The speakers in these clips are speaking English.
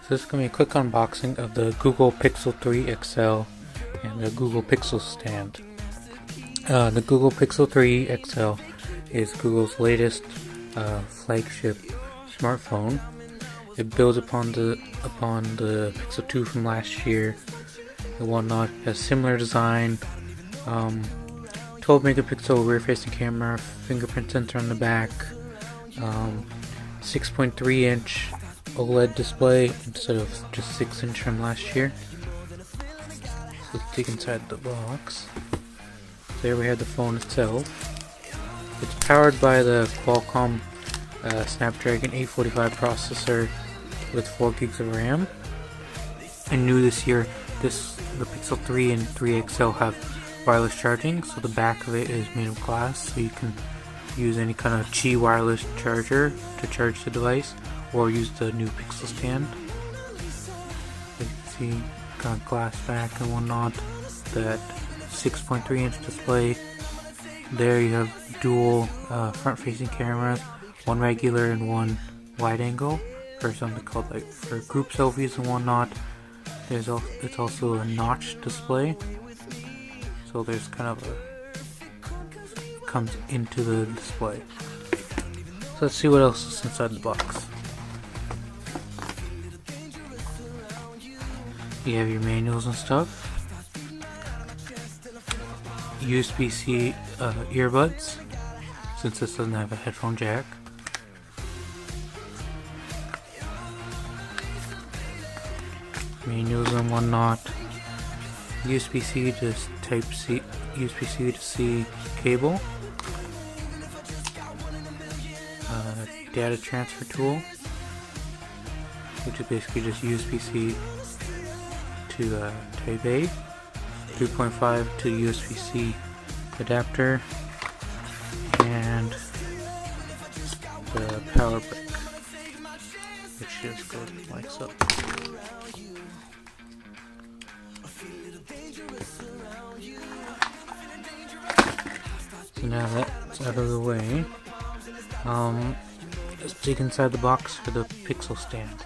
So this is going to be a quick unboxing of the Google Pixel 3 XL and the Google Pixel stand. The Google Pixel 3 XL is Google's latest flagship smartphone. It builds upon the Pixel 2 from last year and whatnot. It has similar design, 12 megapixel rear-facing camera, fingerprint sensor on the back, 6.3 inch OLED display instead of just 6 inch from last year. So let's dig inside the box. There we have the phone itself. It's powered by the Qualcomm Snapdragon 845 processor with 4 gigs of RAM. And new this year, the Pixel 3 and 3 XL have wireless charging, so the back of it is made of glass, so you can use any kind of Qi wireless charger to charge the device, or use the new Pixel stand. You can see, got glass back and whatnot. That 6.3 inch display. There you have dual front-facing cameras, one regular and one wide angle for something called like for group selfies and whatnot. It's also a notch display, so there's kind of comes into the display. So let's see what else is inside the box. You have your manuals and stuff. USB-C earbuds, since this doesn't have a headphone jack. Manuals and whatnot. USB-C to Type-C, USB-C to C cable. Data transfer tool, which is basically just USB-C to Type A. 3.5 to USB-C adapter, and the power brick, which just goes like so. So now that's out of the way, let's dig inside the box for the Pixel stand.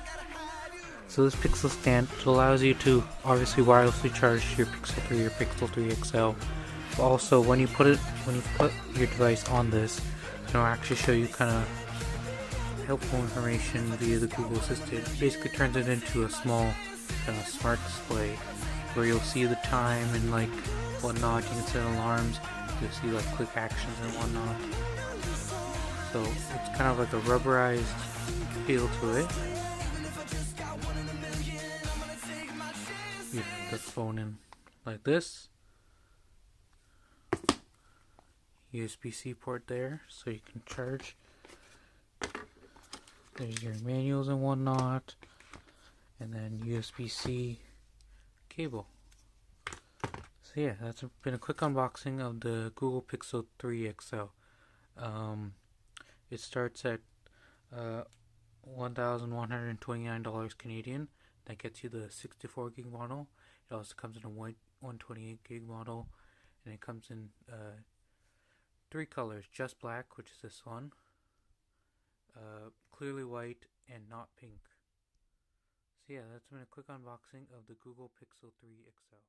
So this Pixel stand allows you to obviously wirelessly charge your Pixel 3 or Pixel 3 XL. But also, when you put your device on this, it'll actually show you kind of helpful information via the Google Assistant. It basically turns it into a small kind of smart display where you'll see the time and like whatnot. You can set alarms. You'll see like quick actions and whatnot. So it's kind of like a rubberized feel to it. You put the phone in like this. USB-C port there, so you can charge. There's your manuals and whatnot, and then USB-C cable. So yeah, that's been a quick unboxing of the Google Pixel 3 XL. It starts at $1,129 Canadian. That gets you the 64 gig model. It also comes in a 128 gig model, and it comes in 3 colors: just black, which is this one, clearly white, and not pink. So yeah, that's been a quick unboxing of the Google Pixel 3 XL.